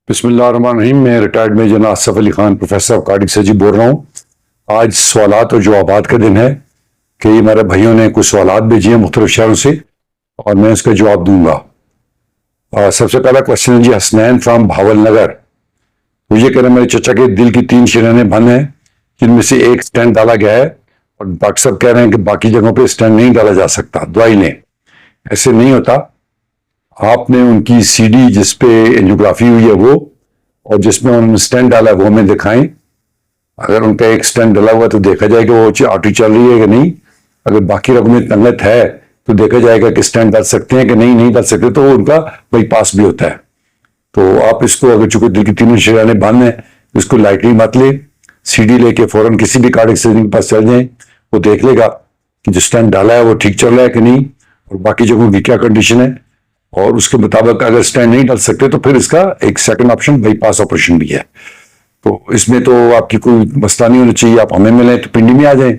बिस्मिल्लाहिर्रहमानिर्रहीम। मैं retired major Asif Ali Khan professor of cardiac surgery बोल रहा हूँ। आज सवालात और जवाबात का दिन है कि हमारे भाइयों ने कुछ सवालात भेजे हैं मुख्तलिफ शहरों से और मैं उसका जवाब दूंगा। सबसे पहला क्वेश्चन है जी हसनैन फ्राम भावल नगर। वो ये कह रहे हैं मेरे चचा के दिल की 3 शरीयानें बंद हैं जिनमें से एक स्टेंट डाला गया है और डॉक्टर साहब कह रहे हैं कि बाकी जगहों पे स्टेंट नहीं डाला जा सकता दवाई ने। ऐसे नहीं होता। आपने उनकी सीडी जिसपे एंजियोग्राफी हुई है वो और जिसमें उन्होंने स्टेंट डाला है वो हमें दिखाएं। अगर उनका एक स्टेंट डाला हुआ तो देखा जाएगा वो आर्टरी चल रही है कि नहीं। अगर बाकी रगों में तंगत है तो देखा जाएगा कि स्टेंट डाल सकते हैं कि नहीं डाल सकते, तो उनका बाईपास भी होता है। तो आप इसको अगर चूंकि दिल की 3 शरीयानें बंद हैं इसको लाइटली मत ले, सीडी लेके फौरन किसी भी कार्डियक सर्जन के पास चल जाएं। वो देख लेगा कि जो स्टेंट डाला है वो ठीक चल रहा है कि नहीं और बाकी जगहों की क्या कंडीशन है, और उसके मुताबिक अगर स्टेंट नहीं डाल सकते तो फिर इसका एक सेकंड ऑप्शन बाईपास ऑपरेशन भी है। तो इसमें तो आपकी कोई मसला नहीं होना चाहिए। आप हमें मिलें तो पिंडी में आ जाएं,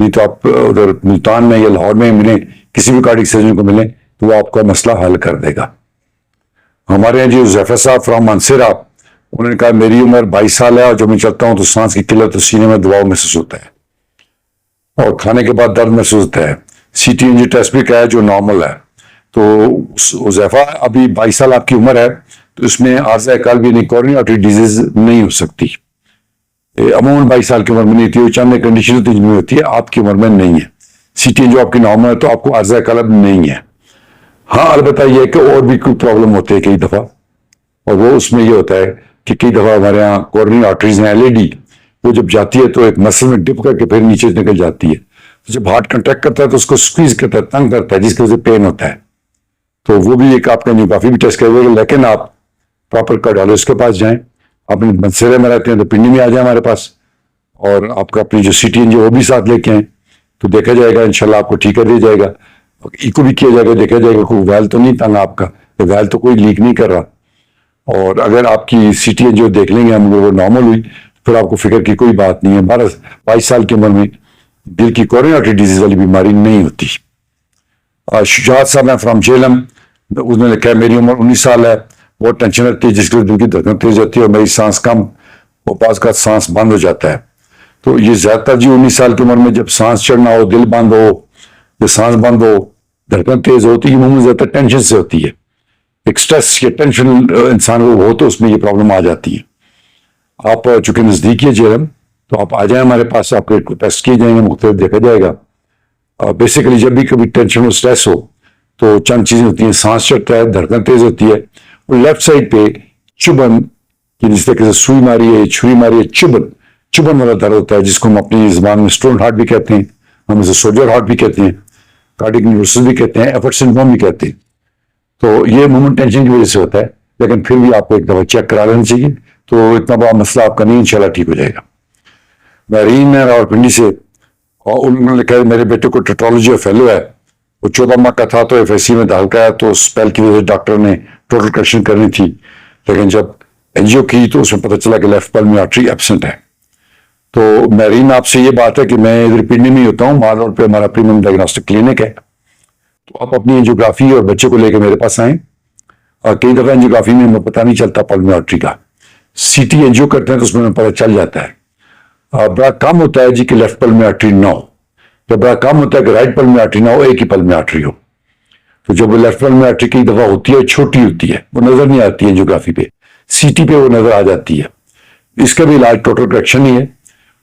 नहीं तो आप उधर मुल्तान में या लाहौर में मिलें, किसी भी कार्डियक सर्जन को मिलें तो वो आपका मसला हल कर देगा। हमारे यहाँ जी ज़ैफर साहब फ्राम मानसेरा, उन्होंने कहा मेरी उम्र 22 साल है और जब मैं चलता हूँ तो सांस की किल्लत तो सीने में दबाव महसूस होता है और खाने के बाद दर्द महसूस होता है। CT एंजियो टेस्ट भी क्या है जो नॉर्मल है। तो ज़ैफा अभी 22 साल आपकी उम्र है तो इसमें आर्जा कल्ब यानी कोरोनरी आर्टरी डिजीज नहीं हो सकती। अमूमन 22 साल की उम्र में नहीं होती है, चंद कंडीशन होती है जिनमें होती है, आपकी उम्र में नहीं है। CT जो आपकी नॉर्मल है तो आपको आर्जा कल्ब नहीं है। हाँ अलबत्ता यह है कि और भी कोई प्रॉब्लम होती है कई दफा, और वो उसमें ये होता है कि कई दफा हमारे यहाँ कोरोनरी आर्टरीज हैं LED, वो जब जाती है तो एक मसल में डिप करके फिर नीचे निकल जाती है। तो जब हार्ट कंट्रैक्ट करता है तो उसको स्क्वीज करता है, तंग करता है, जिसकी वजह से पेन होता है। तो वो भी एक आपका एंजियोग्राफी भी टेस्ट करेगा, लेकिन आप प्रॉपर कार्डियोलॉजिस्ट के पास जाएं। आप मंसेरे में रहते हैं तो पिंडी में आ जाए हमारे पास, और आपका अपनी जो CT एंजियो वो भी साथ लेके आए तो देखा जाएगा, इंशाल्लाह आपको ठीक कर दिया जाएगा। इको भी किया जाएगा, देखा जाएगा कोई वैल तो नहीं तंग आपका, वैल तो कोई लीक नहीं कर रहा। और अगर आपकी CT एंजियो देख लेंगे हम वो नॉर्मल हुई फिर आपको फिक्र की कोई बात नहीं है। 22 साल की उम्र में दिल की कोरोनरी आर्टरी डिजीज वाली बीमारी नहीं होती। शुजात साहब हैं फ्रॉम जेलम, उसने लिखा है मेरी उम्र 19 साल है, बहुत टेंशन रहती है जिसकी दिल की धड़कन तेज होती है और मेरी सांस कम और पास का सांस बंद हो जाता है। तो ये ज्यादातर जी 19 साल की उम्र में जब सांस चढ़ना हो, दिल बंद हो या सांस बंद हो, धड़कन तेज होती है, मुंह में ज्यादातर टेंशन से होती है। एक स्ट्रेस या टेंशन इंसान को हो तो उसमें ये प्रॉब्लम आ जाती है। आप चूंकि नजदीक है जेलम तो आप आ जाए हमारे पास, आपके टेस्ट किए जाएंगे, मुख्तलिफ देखा जाएगा। बेसिकली जब भी कभी टेंशन और स्ट्रेस हो तो चंद चीजें होती हैं, सांस चढ़ता है, धड़कन तेज होती है और लेफ्ट साइड पे चुभन की जिस तरीके से सुई मारी है, छुरी मारी है, चुभन वाला दर्द होता है जिसको हम अपनी जुबान में स्टोन हार्ट भी कहते हैं, हम इसे सोल्जर हार्ट भी कहते हैं, कार्डियक न्यूरोसिस भी कहते हैं, एफर्ट सिंड्रोम भी कहते हैं। तो ये मूवमेंट टेंशन की वजह से होता है, लेकिन फिर भी आपको एक दफा चेक करा लेना चाहिए तो इतना बड़ा मसला आपका नहीं, इंशाल्लाह ठीक हो जाएगा। महरीन है रावलपिंडी से, और उन्होंने लिखा है मेरे बेटे को टेट्रोलॉजी फेलो है, वो 14 माह का था तो FSC में दाखिल कराया तो स्पेल की वजह से डॉक्टर ने टोटल करेक्शन करनी थी, लेकिन जब एंजियो की तो उसमें पता चला कि लेफ्ट पल्मोनरी आर्टरी एब्सेंट है। तो महरीन आपसे ये बात है कि मैं इधर पिंडी में ही होता हूँ, माल रोड पे हमारा प्रीमियम डायग्नोस्टिक क्लिनिक है, तो आप अपनी एंजियोग्राफी और बच्चे को लेकर मेरे पास आए। और कई दफा एंजियोग्राफी में हमें पता नहीं चलता पल्मोनरी आर्टरी का, CT एंजियो करते हैं तो उसमें पता चल जाता है। बड़ा कम होता है जी कि लेफ्ट पल्मोनरी आर्टरी ना हो, जब बड़ा कम होता है कि राइट पल्मोनरी आर्टरी ना हो, एक ही पल्मोनरी आर्टरी हो। तो जब वो लेफ्ट पल्मोनरी आर्टरी कई दफा होती है, छोटी होती है, वो नजर नहीं आती है एंजियोग्राफी पे, CT पे वो नजर आ जाती है। इसका भी इलाज टोटल करेक्शन ही है,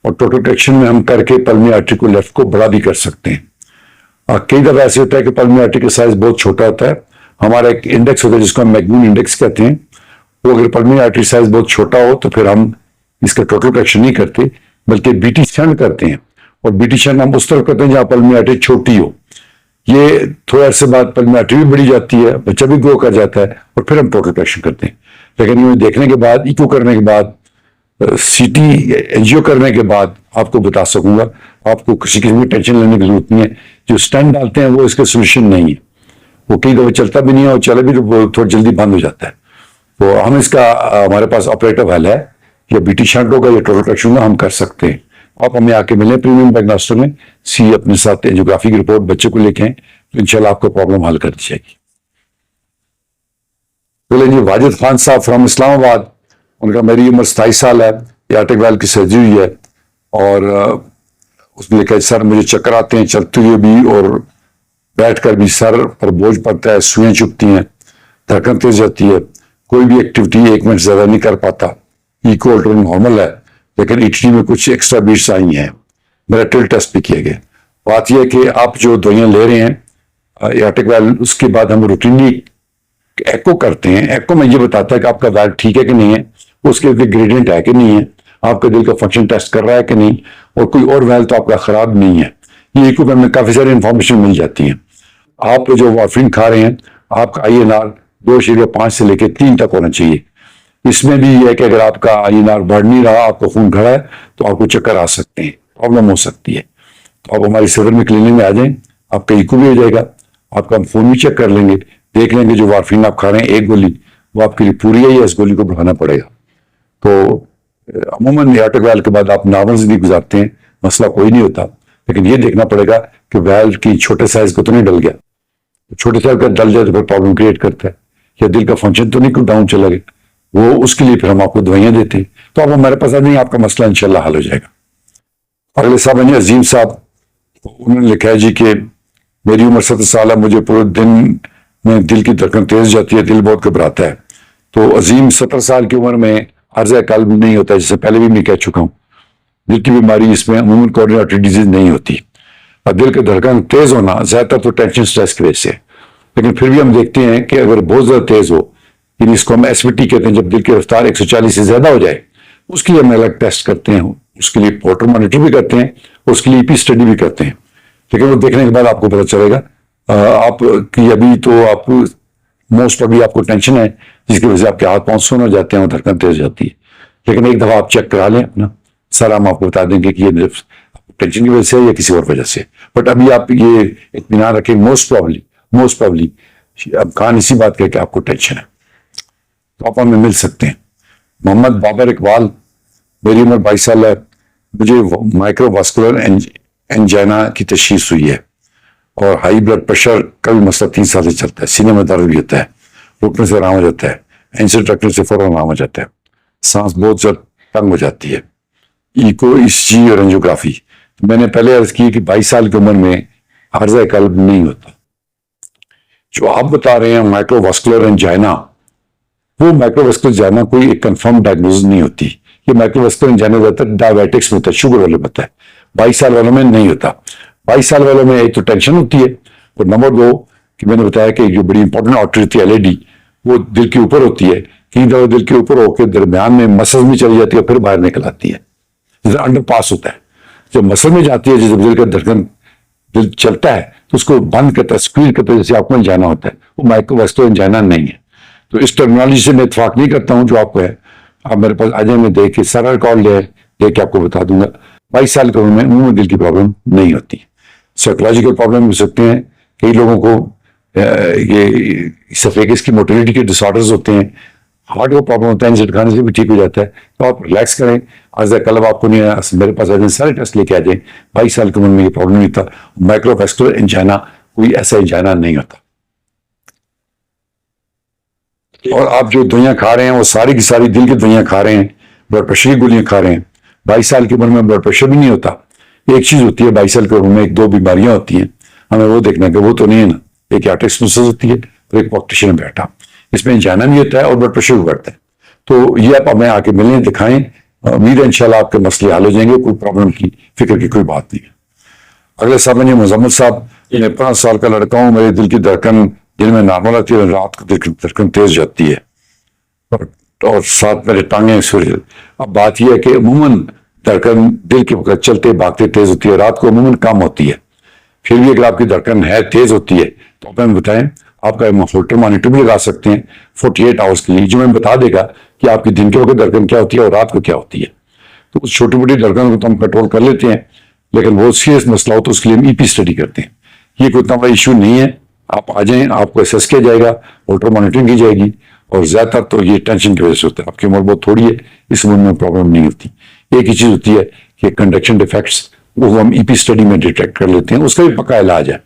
और टोटल करेक्शन में हम करके पल्मोनरी आर्टरी को लेफ्ट को बड़ा भी कर सकते हैं। कई दफा ऐसे होता है कि पल्मोनरी आर्टरी का साइज बहुत छोटा होता है, हमारा एक इंडेक्स होता है जिसको हम मैगनून इंडेक्स कहते हैं, वो अगर पल्मोनरी आर्टरी साइज बहुत छोटा हो तो फिर हम इसका टोटल करेक्शन नहीं करते बल्कि BT शंट करते हैं, और BT शंट हम उस तरह करते हैं जहां पल्मोनरी आर्टरी छोटी हो। ये थोड़ा से बाद पल्मोनरी आर्टरी भी बढ़ी जाती है, बच्चा भी ग्रो कर जाता है और फिर हम टोटल करेक्शन करते हैं। लेकिन ये देखने के बाद, इको करने के बाद, CT एंजियो करने के बाद आपको बता सकूंगा, आपको किसी किस्म की टेंशन लेने की जरूरत नहीं है। जो स्टेंट डालते हैं वो इसका सोल्यूशन नहीं है, वो कई दफा चलता भी नहीं है और चले भी तो थोड़ा जल्दी बंद हो जाता है। तो हम इसका हमारे पास ऑपरेटिव हल है, या BT शंट होगा या टोटल करेक्शन होगा, हम कर सकते हैं। आप हमें आके मिलें प्रीमियम डायग्नोस्टिक में, सी अपने साथ एंजियोग्राफी की रिपोर्ट बच्चे को लेके आए तो इंशाल्लाह आपको प्रॉब्लम हल कर दी जाएगी। बोले जी वाजिद खान साहब फ्रॉम इस्लामाबाद, उनका मेरी उम्र 27 साल है, यार्टिक वाल्व की सर्जरी हुई है और उसने लिखा सर मुझे चक्कर आते हैं चलते हुए भी और बैठकर भी, सर पर बोझ पड़ता है, सुइयां चुभती हैं, धड़कन तेज जाती है, कोई भी एक्टिविटी 1 मिनट ज्यादा नहीं कर पाता। इको अल्ट्रा नॉर्मल है लेकिन ईटीटी में कुछ एक्स्ट्रा बीट्स आई हैं। मेरा टिल टेस्ट भी किया गया। बात यह है कि आप जो दवाइयां ले रहे हैं यार्टिक वाल्व, उसके बाद हम रूटीनली एको करते हैं। एको में ये बताता है कि आपका वाल्व ठीक है कि नहीं है, उसके ग्रेडियंट है कि नहीं है, आपका दिल का फंक्शन टेस्ट कर रहा है कि नहीं, और कोई और वाल्व तो आपका खराब नहीं है। ये एको में काफी सारी इंफॉर्मेशन मिल जाती है। आप जो वार्फिन खा रहे हैं, आपका INR 2.5 से लेकर 3 तक होना चाहिए। इसमें भी यह है कि अगर आपका INR बढ़ नहीं रहा, आपका खून खड़ा है, तो आपको चक्कर आ सकते हैं, प्रॉब्लम हो सकती है। तो आप हमारी सदर में क्लिनिक में आ जाएं, आपका इको भी हो जाएगा, आपका हम खून भी चेक कर लेंगे, देख लेंगे जो वार्फिन आप खा रहे हैं 1 गोली वो आपके लिए पूरी है या इस गोली को बढ़ाना पड़ेगा। तो अमूमन यार्टिक वाल्व के बाद आप नॉर्मल जिंदगी गुजारते हैं, मसला कोई नहीं होता, लेकिन ये देखना पड़ेगा कि वाल्व की छोटे साइज को तो नहीं डल गया। छोटे साइज का डल जाए तो फिर प्रॉब्लम क्रिएट करता है, या दिल का फंक्शन तो नहीं डाउन चला गया, वो उसके लिए फिर हम आपको दवाइयां देते हैं। तो आप हमारे पास आ जाएंगे, आपका मसला इंशाल्लाह हल हो जाएगा। अगले साहब हैं अजीम साहब, उन्होंने लिखा है जी कि मेरी उम्र 70 साल है, मुझे पूरे दिन में दिल की धड़कन तेज जाती है, दिल बहुत घबराता है। तो अजीम 70 साल की उम्र में अर्जा कल्ब नहीं होता, जिससे पहले भी मैं कह चुका हूँ। दिल की बीमारी इसमें अमूमन कोरोनरी आर्टरी डिजीज नहीं होती, और दिल की धड़कन तेज होना ज्यादातर तो टेंशन स्ट्रेस की वजह से, लेकिन फिर भी हम देखते हैं कि अगर बहुत ज्यादा तेज हो, इसको हम SVT कहते हैं, जब दिल की रफ्तार 140 से ज्यादा हो जाए, उसके लिए हम अलग टेस्ट करते हैं, उसके लिए पोर्टर मॉनिटर भी करते हैं, उसके लिए EP स्टडी भी करते हैं। लेकिन वो देखने के बाद आपको पता चलेगा आप कि अभी तो आप मोस्ट अभी आपको टेंशन है, जिसकी वजह से आपके हाथ पांव सुन हो जाते हैं और धड़कन तेज जाती है। लेकिन एक दफा आप चेक करा लें अपना, सर हम आपको बता देंगे कि ये टेंशन की वजह से या किसी और वजह से। बट अभी आप ये इत्मीनान रखें, मोस्ट प्रॉब्ली अब खान इसी बात कह के आपको टेंशन है, तो आप हमें मिल सकते हैं। मोहम्मद बाबर इकबाल, मेरी उम्र 22 साल है, मुझे माइक्रोवास्कुलर एंजाइना की तशखीस हुई है और हाई ब्लड प्रेशर का भी मसला 3 साल से चलता है। सीने में दर्द भी होता है, रुकने से आराम हो जाता है, एंजियोग्राफी रखने से फौरन आराम हो जाता है, सांस बहुत ज्यादा तंग हो जाती है, इको ECG और एंजियोग्राफी। मैंने पहले अर्ज की कि 22 साल की उम्र में अर्जा कल्ब नहीं होता। जो आप बता रहे हैं माइक्रोवास्कुलर एंजाइना, वो माइक्रोवास्कुलर एंजाइना कोई एक कंफर्म डायग्नोसिस नहीं होती। ये माइक्रोवास्कुलर एंजाइना ज्यादातर डायबिटिक्स में होता है, शुगर वाले में होता है, 22 साल वालों में नहीं होता। 22 साल वालों में एक तो टेंशन होती है, और नंबर 2 कि मैंने बताया कि जो बड़ी इंपॉर्टेंट आर्टरी होती है LED, वो दिल के ऊपर होती है, कई दफा दिल के ऊपर होकर दरमियान में मसल में चली जाती है, फिर बाहर निकल आती है, जैसे अंडर पास होता है। जब मसल में जाती है, जैसे दिल का धड़कन दिल चलता है तो उसको बंद करता है, स्क्वीज करता है, जैसे आपको एंजाइना होता है, वो माइक्रोवास्कुलर एंजाइना नहीं है। तो इस टर्मिनोलॉजी से मैं इत्तेफाक नहीं करता हूं जो आपको है। आप मेरे पास आ जाए, मैं देख के सारा रिकॉर्ड ले के आपको बता दूंगा। 22 साल की उम्र में मुंह में दिल की प्रॉब्लम नहीं होती। साइकोलॉजिकल प्रॉब्लम हो सकते हैं, कई लोगों को ये सफेगिस की मोटिलिटी के डिसऑर्डर्स होते हैं, हार्ट का प्रॉब्लम होता है, इंजेक्शन खाने से भी ठीक हो जाता है। तो आप रिलैक्स करें, आज कल आपको नहीं आया, मेरे पास आ जाए, सारे टेस्ट लेके आ जाए। 22 साल की उम्र में ये प्रॉब्लम नहीं था। माइक्रोवास्कुलर एंजाइना कोई ऐसा एंजाइना नहीं होता। और आप जो दवाइयां खा रहे हैं वो सारी की सारी दिल की दवाइयां खा रहे हैं, ब्लड प्रेशर की गोलियां खा रहे हैं। 22 साल की उम्र में ब्लड प्रेशर भी नहीं होता। एक चीज होती है 22 साल की उम्र में, 1-2 बीमारियां होती हैं, हमें वो देखना कि वो तो नहीं है ना। एक हार्ट स्टेनोसिस होती है और एक पॉक्टिशन बैठा, इसमें एंजाइना भी होता है और ब्लड प्रेशर भी बढ़ता है। तो ये आप हमें आके मिलें, दिखाएं, उम्मीद है इंशाल्लाह आपके मसले हल हो जाएंगे, कोई प्रॉब्लम की फिक्र की कोई बात नहीं है। अगले साहब हैं मुजम्मिल साहब, मैं 5 साल का लड़का हूँ, मेरे दिल की धड़कन दिन में नॉर्मल आती है, रात को दिल की धड़कन तेज जाती है और साथ मेरे टांगे सूर्य। अब बात यह है कि अमूमन धड़कन दिल के वक्त चलते भागते तेज होती है, रात को अमूमन कम होती है। फिर भी अगर आपकी धड़कन है तेज होती है तो आप हमें बताएं, आपका होल्टर मॉनिटर भी लगा सकते हैं 48 आवर्स के लिए, जो हमें बता देगा कि आपकी दिन के वक्त धड़कन क्या होती है और रात को क्या होती है। तो उस छोटी मोटी धड़कन को तो हम कंट्रोल कर लेते हैं, लेकिन वो सीरियस मसला हो तो उसके लिए हम EP स्टडी करते हैं। ये कोई इतना बड़ा इशू नहीं है, आप आ जाएं, आपको असेस किया जाएगा, होल्टर मॉनिटरिंग की जाएगी। और ज्यादातर तो ये टेंशन की वजह से होता है, आपकी उम्र बहुत थोड़ी है, इस उम्र में प्रॉब्लम नहीं होती। एक ही चीज होती है कि कंडक्शन डिफेक्ट्स, वो हम EP स्टडी में डिटेक्ट कर लेते हैं, उसका भी पक्का इलाज है।